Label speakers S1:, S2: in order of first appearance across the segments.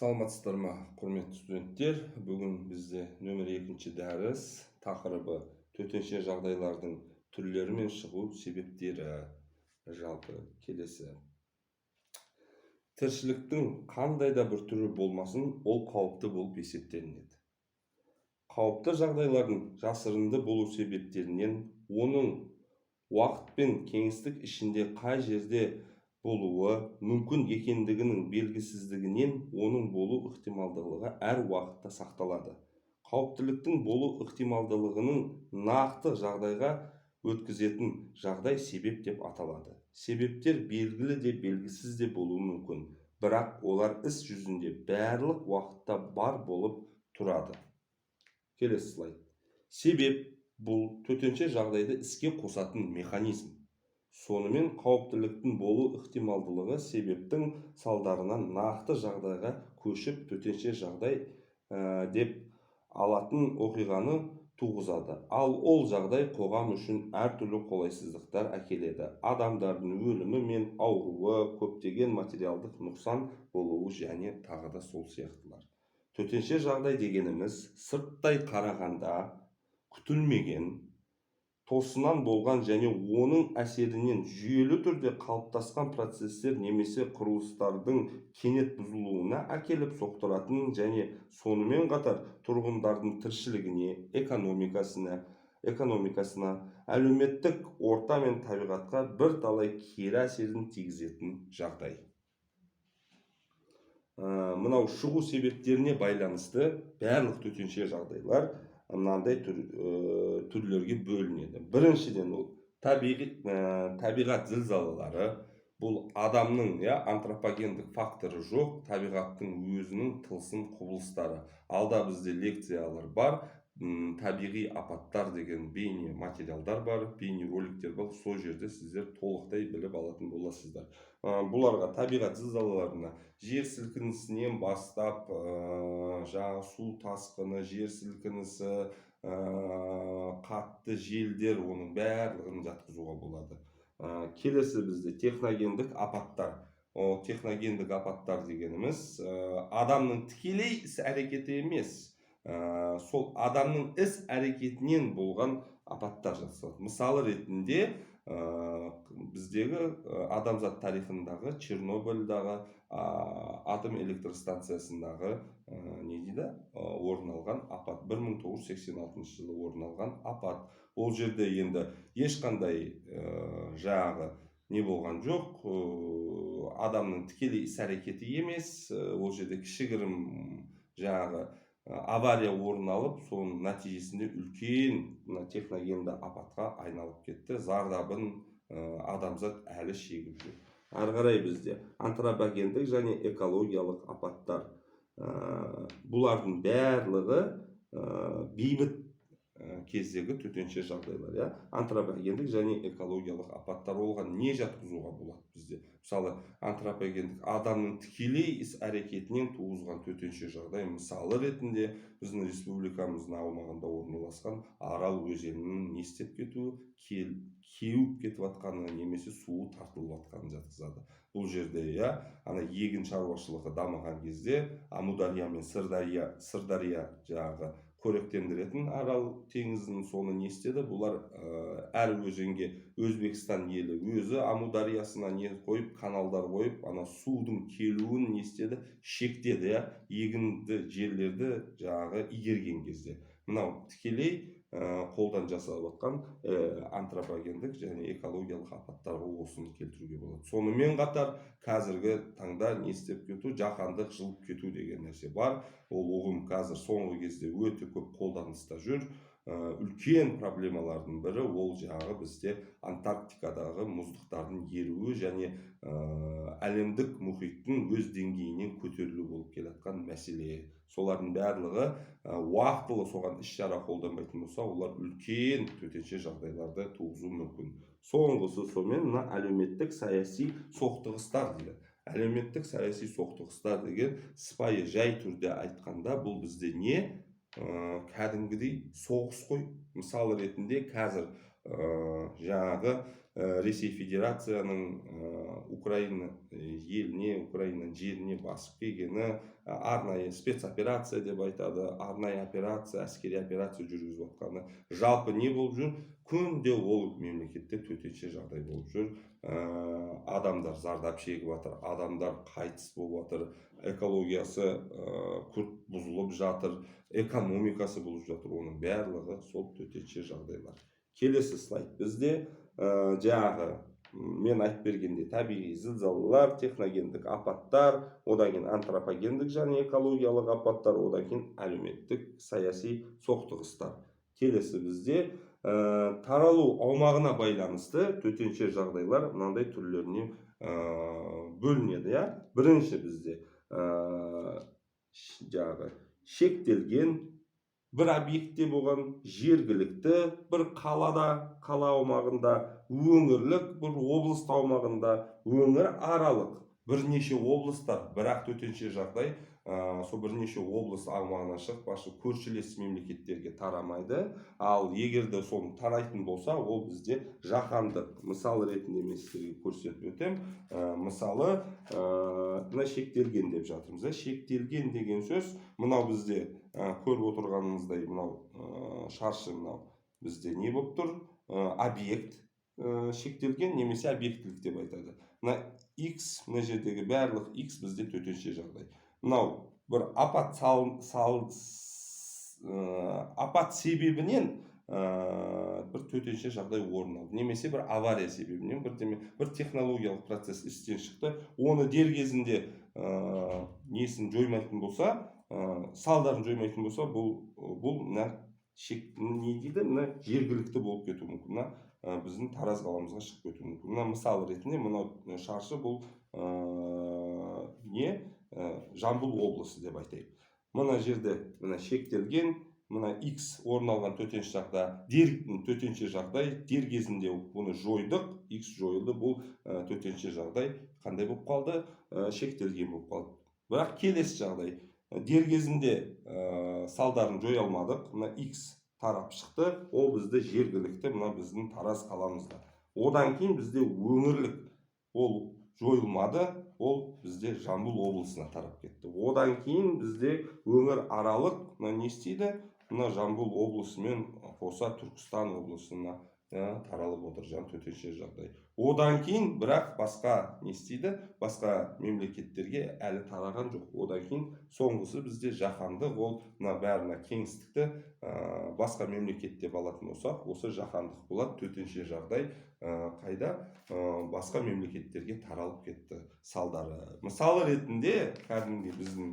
S1: Саламатсыздар ма, құрметті студенттер? Бүгін бізде нөмір 2 дәріс тақырыбы төтенше жағдайлардың түрлері мен шығу себептері. Жалпы келесі. Тіршіліктің қандай да бір түрі болмасын, ол қауіпті болып есептелінеді. Қауіпті жағдайлардың жасырынды болу себептерінен, оның уақыт пен кеңістік ішінде қай жерде болуы мүмкін екендігінің белгісіздігінен оның болу ықтималдылығы әр уақытта сақталады. Қауіптіліктің болу ықтималдылығының нақты жағдайға өткізетін жағдай себеп деп аталады. Себептер белгілі де белгісіз де болуы мүмкін, бірақ олар іс жүзінде барлық уақытта бар болып тұрады. Келесі слайд. Себеп бұл төтенше жағдайды іске қосатын механизм. Сонымен қауіптіліктің болу ықтималдылығы себептің салдарынан нақты жағдайға көшіп төтенше жағдай деп алатын оқиғаны туғызады. Ал ол жағдай қоғам үшін әртүрлі қолайсыздықтар әкеледі. Адамдардың өлімі мен ауруы, көптеген материалдық нұқсан болуы және тағы да сол сияқтылар. Төтенше жағдай дегеніміз сырттай қарағанда күтілмеген, тосынан болған және оның әсерінен жүйелі түрде қалыптасқан процестер немесе құрылыстардың кенет бұзылуына әкеліп соқтыратын және сонымен қатар тұрғындардың тіршілігіне, экономикасына, әлеуметтік орта мен табиғатқа бірталай кері әсерін тигізетін жағдай. Мынау шығу себептеріне байланысты барлық төтенше жағдайлар мынандай түрлерге бөлінеді. Біріншіден ол табиғат зілзалалары. Бұл адамның антропогендік факторы жоқ, табиғаттың өзінің тылсым құбылыстары. Алда бізде лекциялар бар, табиғи апаттар деген бейне материалдар бар, бейне роликтер бар. Сол жерде сіздер толықтай біліп алатын боласыздар. Бұларға табиғат зілзалаларына жер сілкінісінен бастап, су тасқыны, жер сілкінісі, қатты желдер, оның барлығын жатқызуға болады. Келесі бізде техногендік апаттар. Техногендік апаттар дегеніміз адамның тікелей іс әрекеті емес, сол адамның іс әрекетінен болған апаттар жасалады. Мысалы ретінде біздегі адамзат тарихындағы Чернобыльдағы атом электростанциясындағы орын алған апат, 1986 жылы орын алған апат. Ол жерде енді ешқандай не болған жоқ, адамның тікелей іс әрекеті емес, ол жерде кішігірім авария орын алып, соның нәтижесінде үлкен техногенді апатқа айналып кетті. Зардабын адамзат әлі шегіп жүр. Ары қарай бізде антропогендік және экологиялық апаттар. Бұлардың барлығы бейбіт кездегі төтенше жағдайлар. Антропогендік және экологиялық апаттар болған не жатқызуға болады бізде? Мысалы, антропогендік адамның тікелей іс әрекетінен туғызған төтенше жағдай, мысалы ретінде біздің республикамыздың аумағында орналасқан Арал өзенінің не істеп кетуі, кеуіп кетіп жатқаны немесе суы тартылып жатқанын жатқызады. Бұл жерде егін шаруашылығы дамыған кезде Амудария мен Сырдария қоректендіретін Арал теңізінің соны не істеді? Бұлар әр өзенге Өзбекстан елі өзі Амудариясына не қойып, каналдар қойып, судың келуін не істеді? Шектеді, егінді жерлерді игерген кезде. Мынау тікелей қолдан жасалып жатқан антропогендік және экологиялық апаттарға осыны келтіруге болады. Сонымен қатар қазіргі таңда не істеп кету, жаһандық жылып кету деген нәрсе бар. Ол ұғым қазір соңғы кезде өте көп қолданыста жүр. Үлкен проблемалардың бірі ол бізде Антарктикадағы мұздықтардың еруі және әлемдік мұхиттың өз деңгейінен көтерілу болып келатқан мәселе. Солардың барлығы уақытылы соған іс-шара қолданбайтын болса, олар үлкен төтенше жағдайларды туғызуы мүмкін. Соңғысы сонымен әлеуметтік саяси соқтығыстар дейді. Әлеуметтік саяси соқтығыстар деген сыпайы жай түрде айтқанда, бұл бізде не? Кәдімгідей соғыс қой. Мысалы ретінде қазір жаңағы Ресей Федерацияның Украина еліне, Украинаның жеріне басып келгені, арнайы спецоперация деп айтады, арнайы операция, әскери операция жүргізіп жатқаны. Жалпы не болып жүр? Күнде ол мемлекетте төтенше жағдай болып жүр. Адамдар зардап шегіп жатыр, адамдар қайтыс болып жатыр, экологиясы күрт бұзылып жатыр, экономикасы бұзылып жатыр. Оның барлығы сол төтенше жағдайлар. Келесі слайд бізде жаңағы мен айтып бергенде табиғи зілзалалар, техногендік апаттар, одан кейін антропогендік және экологиялық апаттар, одан кейін әлеуметтік саяси соқтығыстар. Келесі бізде таралу аумағына байланысты төтенше жағдайлар мынандай түрлеріне бөлінеді. Бірінші бізде жаңағы шектелген бір объектте болған, жергілікті бір қалада, қала аумағында, өңірлік бір облыс аумағында, өңір аралық бірнеше облыстар, бірақ төтенше жағдай сол бірнеше облыс аумағынан шығып, көршілес мемлекеттерге тарамайды. Ал егерде соны тарайтын болса, ол бізде жаһандық. Мысал ретінде мен сіздерге көрсетіп өтем. Мысалы, мына шектелген деп жатырмыз. Шектелген деген сөз, мынау бізде көріп отырғанымыздай, мынау шаршы, мынау бізде не болып тұр? Объект шектелген, немесе объектілік деп айтады. Мына X, мына жердегі барлық X бізде төтенше жағдай. Мынау бір апат апат себебінен бір төтенше жағдай орын алды, немесе бір авария себебінен бір технологиялық процесс істен шықты. Оны дер кезінде несін жоймайтын болса, салдарын жоймайтын болса, бұл не дейді, мына жергілікті болып кетуі мүмкін, біздің Тараз қаламызға шығып кетуі мүмкін. Мына мысал ретінде, мынау шаршы, бұл Жамбыл облысы деп айтайық. Мына жерде мына шектелген, мына X орын алған төтенше жағдай, дер кезінде бұны жойдық, X жойылды, бұл төтенше жағдай қандай болып қалды? Шектелген болып қалды. Бірақ келесі жағдай, дер кезінде салдарын жоя алмадық, мына X тарап шықты, ол бізді жергілікті, мына біздің Тараз қаламызда. Одан кейін бізде өңірлік, ол жойылмады, ол бізде Жамбыл облысына тарап кетті. Одан кейін бізде өңір аралық, мына не істейді? Мына Жамбыл облысымен қоса Түркістан облысына таралып отыр төтенше жағдай. Одан кейін бірақ басқа не істейді? Басқа мемлекеттерге әлі тараған жоқ. Одан кейін соңғысы бізде жаһандық, ол мына бәріне кеңістікті басқа мемлекетте алатын болсақ, осы жаһандық болады. Төтенше жағдай қайда? Басқа мемлекеттерге таралып кетті салдары. Мысалы ретінде, кәдімгі біздің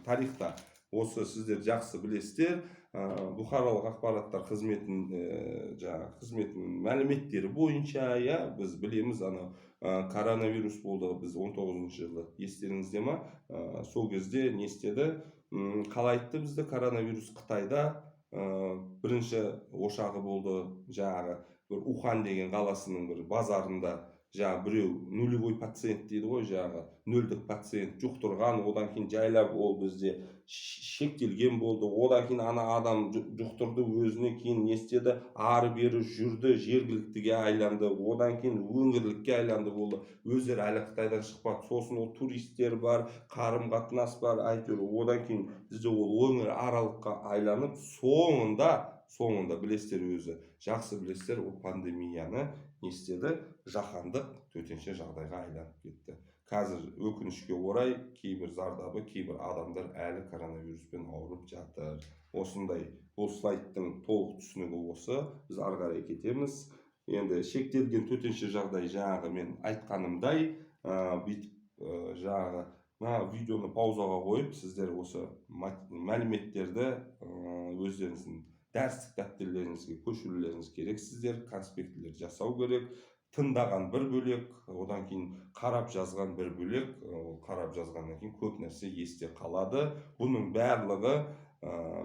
S1: тарихта, осы сіздер жақсы білесіздер, бұқаралық ақпараттар қызметінің мәліметтері бойынша, біз білеміз, коронавирус болды, біз 19-шы жылы, естеріңізде ма? Сол кезде не істеді? Қалай айтты бізді? Коронавирус Қытайда бірінші ошағы болды, бір Ухан деген қаласының бір базарында, біреу нулевой пациент дейді ғой, нөлдік пациент жұқтырған, одан кейін жайлап ол бізде шектелген болды. Одан кейін адам жұқтырды, өзіне кейін не істеді? Ары бері жүрді, жергіліктіге айланды, одан кейін өңірлікке айланды болды. Өздері әлі Қытайдан шықпады. Сосын ол туристер бар, қарым қатынас бар, әйтеуір. Одан кейін бізде ол өңір аралыққа айланып, соңында білесіздер, өзі жақсы білесіздер, ол пандемияны не істеді? Жаһандық төтенше жағдайға айланып кетті. Қазір өкінішке орай кейбір зардабы, кейбір адамдар әлі коронавируспен ауырып жатыр. Осындай, бұл слайдтың толық түсінігі осы. Біз ары қарай кетеміз. Енді шектелген төтенше жағдай, мен айтқанымдай, видеоны паузаға қойып, сіздер осы мәліметтерді өздеріңіздің дәрістік дәптерлеріңізге көшірулеріңіз керек. Сіздер конспектілер жасау керек. Тыңдаған бір бөлек, одан кейін қарап жазған бір бөлек. Қарап жазғаннан кейін көп нәрсе есте қалады. Бұның барлығы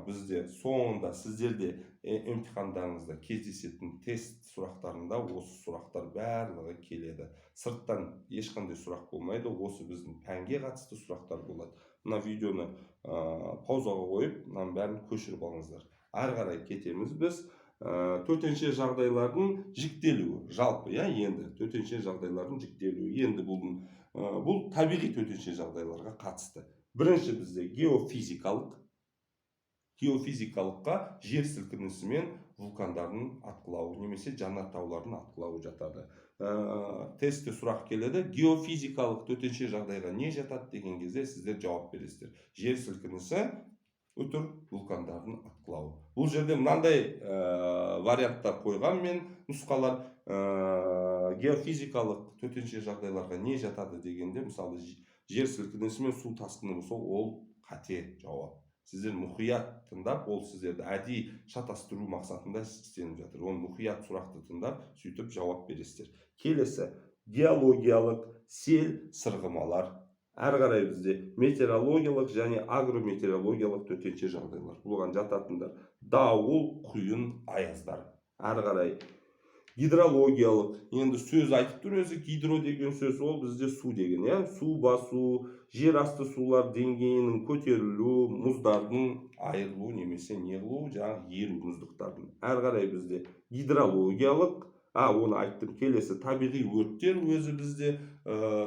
S1: бізде соңында сіздерде емтихандарыңызда кездесетін тест сұрақтарында осы сұрақтар барлығы келеді. Сырттан ешқандай сұрақ болмайды, осы біздің пәнге қатысты сұрақтар болады. Мына видеоны паузаға қойып, мынаның бәрін көшіріп алыңыздар. Ары қарай кетеміз біз. төтенше жағдайлардың жіктелуі жалпы енді төтенше жағдайлардың жіктелуі енді бұл табиғи төтенше жағдайларға қатысты. Бірінші бізде геофизикалыққа жер сілкінісі мен вулкандардың атқылауы немесе жанартаулардың атқылауы жатады. Тестте сұрақ келеді, геофизикалық төтенше жағдайға не жатады деген кезде сіздер жауап бересіздер. Жер сілкінісі, үтір, вулкандардың атқылауы. Бұл жерде мынандай варианттар қойған мен нұсқалар. Геофизикалық төтенше жағдайларға не жатады дегенде, мысалы жер сілкінісі мен су тасқыны болса, ол қате жауап. Сіздер мұқият тыңдап, ол сіздерді әдейі шатастыру мақсатында істеніп жатыр. Оны мұқият сұрақты тыңдап, сөйтіп жауап бересіздер. Келесі, геологиялық сел сырғымалар. Әрі қарай бізде метеорологиялық және агрометеорологиялық төтенше жағдайлар. Бұлған жататындар дауыл, құйын, аяздар. Әрі қарай гидрологиялық, енді сөз айтып тұр өзі, гидро деген сөз, ол бізде су деген, су басу, жер асты сулар деңгейінің көтерілу, мұздардың айырылу немесе неғылу, жаңағы еру мұздықтардың. Әрі қарай бізде гидрологиялық, оны айттым. Келесі табиғи өрттер, өзі бізде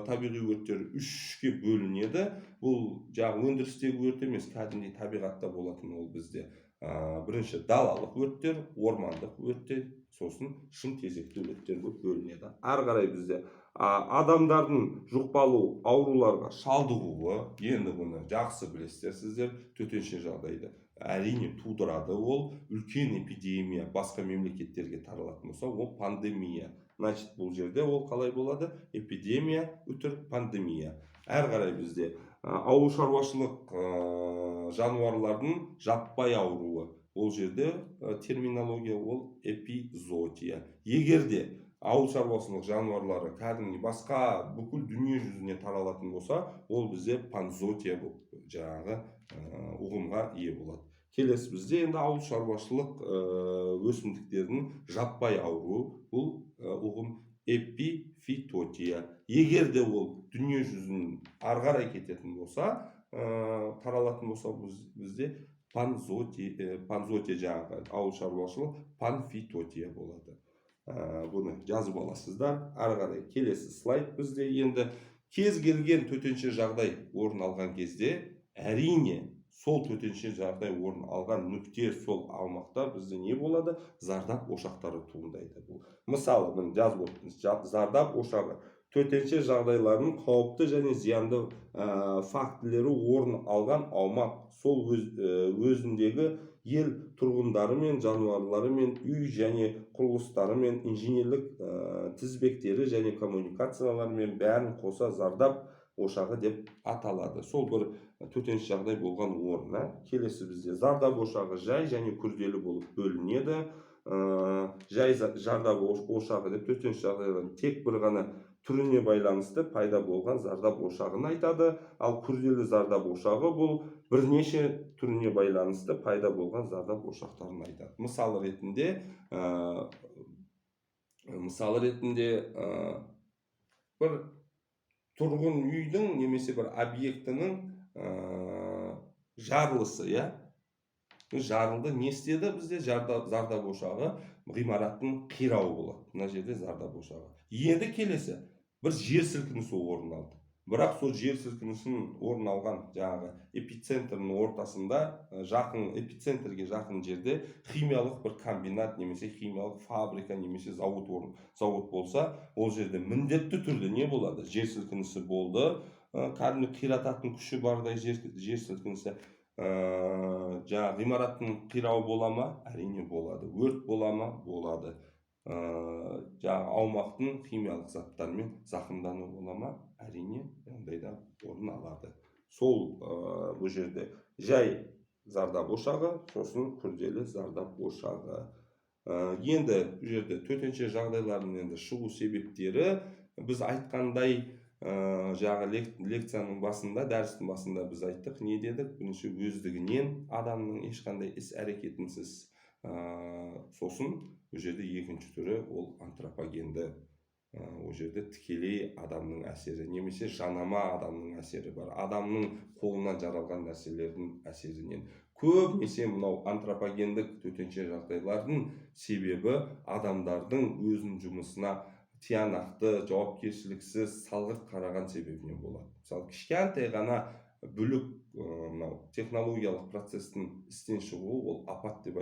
S1: табиғи өрттер үшке бөлінеді. Бұл жаңағы өндірістегі өрт емес, кәдімгідей табиғатта болатын ол бізде. Бірінші далалық өрттер, ормандық өрттер, сосын шын тезекті өрттер болып бөлінеді. Әрі қарай бізде адамдардың жұқпалы ауруларға шалдығуы, енді бұны жақсы білесіздер сіздер, төтенше жағдайды әрине тудырады. Ол үлкен эпидемия, басқа мемлекеттерге таралатын болса, ол пандемия. Значит, бұл жерде ол қалай болады? Эпидемия, үтір, пандемия. Әрі қарай бізде ауыл шаруашылық жануарлардың жаппай ауруы. Ол жерде терминология ол эпизотия. Егерде ауыл шаруашылық жануарлары кәдімгі басқа бүкіл дүние жүзіне таралатын болса, ол бізде панзотия болып жаңағы ұғымға ие болады. Келесі бізде енді ауыл шаруашылық өсімдіктердің жаппай ауруы, бұл ұғым эпифитотия. Егерде ол дүние жүзін ары қарай кететін болса, таралатын болса, бізде панзотия жаңағы ауыл шаруашылық панфитотия болады. Бұны жазып аласыздар. Ары қарай келесі слайд бізде енді кез келген төтенше жағдай орын алған кезде, әрине сол төтенше жағдай орын алған нүкте, сол аумақта бізде не болады? Зардап ошақтары туындайды. Мысалы, мен жазып отырмыз, зардап ошағы төтенше жағдайлардың қауіпті және зиянды фактілері орын алған аумақ, сол өзіндегі ел тұрғындары мен жануарлары мен үй және құрылыстары мен инженерлік тізбектері және коммуникациялар мен бәрін қоса зардап ошағы деп аталады. Сол бір төтенше жағдай болған орын. Келесі бізде зардап ошағы жай және күрделі болып бөлінеді. Жай зардап ошағы деп төтенше жағдайлардың тек бір ғана түріне байланысты пайда болған зардап ошағын айтады. Ал күрделі зардап ошағы бұл бірнеше түріне байланысты пайда болған зардап ошақтарын айтады. Мысалы ретінде бір тұрғын үйдің немесе бір объектінің жарылысы, жарылды, не істеді бізде? Зардап ошағы ғимараттың қирауы болады. Мына жерде зардап ошағы. Енді келесі бір жер сілкінісі орын алды. Бірақ сол жер сілкінісінің орын алған жаңағы эпицентрінің ортасында, эпицентрге жақын жерде химиялық бір комбинат немесе химиялық фабрика немесе завод болса, ол жерде міндетті түрде не болады? Жер сілкінісі болды, кәдімгі қирататын күші бардай жер сілкінісі. Жаңағы ғимараттың қирауы бола ма? Әрине болады. Өрт бола ма? Болады. Жаңағы аумақтың химиялық заттармен зақымдану бола ма? Әрине ондайда орын алады. Сол бұл жерде жай зардап ошағы, сосын күрделі зардап ошағы. Енді бұл жерде төтенше жағдайлардың енді шығу себептері, біз айтқандай жаңағы лекцияның басында, дәрістің басында біз айттық, не дедік? Бірінші өздігінен адамның ешқандай іс әрекетінсіз, сосын бұл жерде екінші түрі ол антропогенді. Ол жерде тікелей адамның әсері немесе жанама адамның әсері бар. Адамның қолынан жаралған нәрселердің әсерінен көбінесе мынау антропогендік төтенше жағдайлардың себебі адамдардың өзінің жұмысына тиянақты, жауапкершіліксіз, салғырт қараған себебінен болады. Мысалы, кішкентай ғана бүлік мынау технологиялық процестің істен шығуы, ол апат деп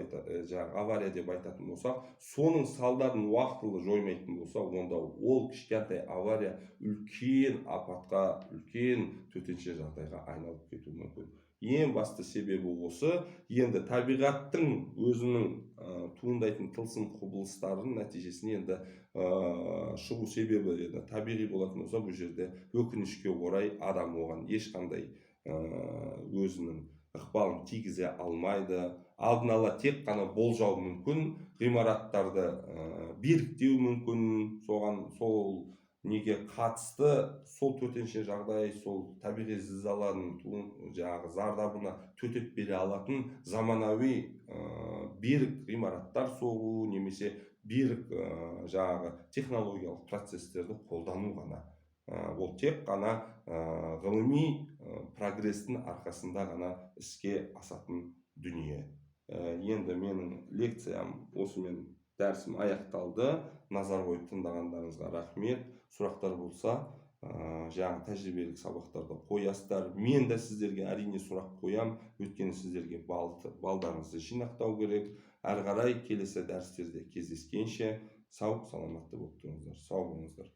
S1: жаңағы авария деп айтатын болсақ, соның салдарын уақытылы жоймайтын болса, онда ол кішкентай авария үлкен апатқа, үлкен төтенше жағдайға айналып кетуі мүмкін. Ең басты себебі осы. Енді табиғаттың өзінің туындайтын тылсым құбылыстардың нәтижесінде енді шығу себебі енді табиғи болатын болса, бұл жерде өкінішке орай адам оған ешқандай өзінің ықпалын тигізе алмайды. Алдын ала тек қана болжау мүмкін, ғимараттарды беріктеу мүмкін, соған сол неге қатысты сол төтенше жағдай, сол табиғи зілзаланың жаңағы зардабына төтеп бере алатын заманауи берік ғимараттар соғу немесе берік жаңағы технологиялық процестерді қолдану ғана. Ол тек қана ғылыми прогрестің арқасында ғана іске асатын дүние. Енді менің лекциям осымен, дәрісім аяқталды. Назар қойып тыңдағандарыңызға рахмет. Сұрақтар болса, жаңа тәжірибелік сабақтарда қоясыздар. Мен де сіздерге әрине сұрақ қоям, өйткені сіздерге балдарыңызды жинақтау керек. Әрі қарай келесі дәрістерде кездескенше сау саламатты болып тұрыңыздар. Сау болыңыздар.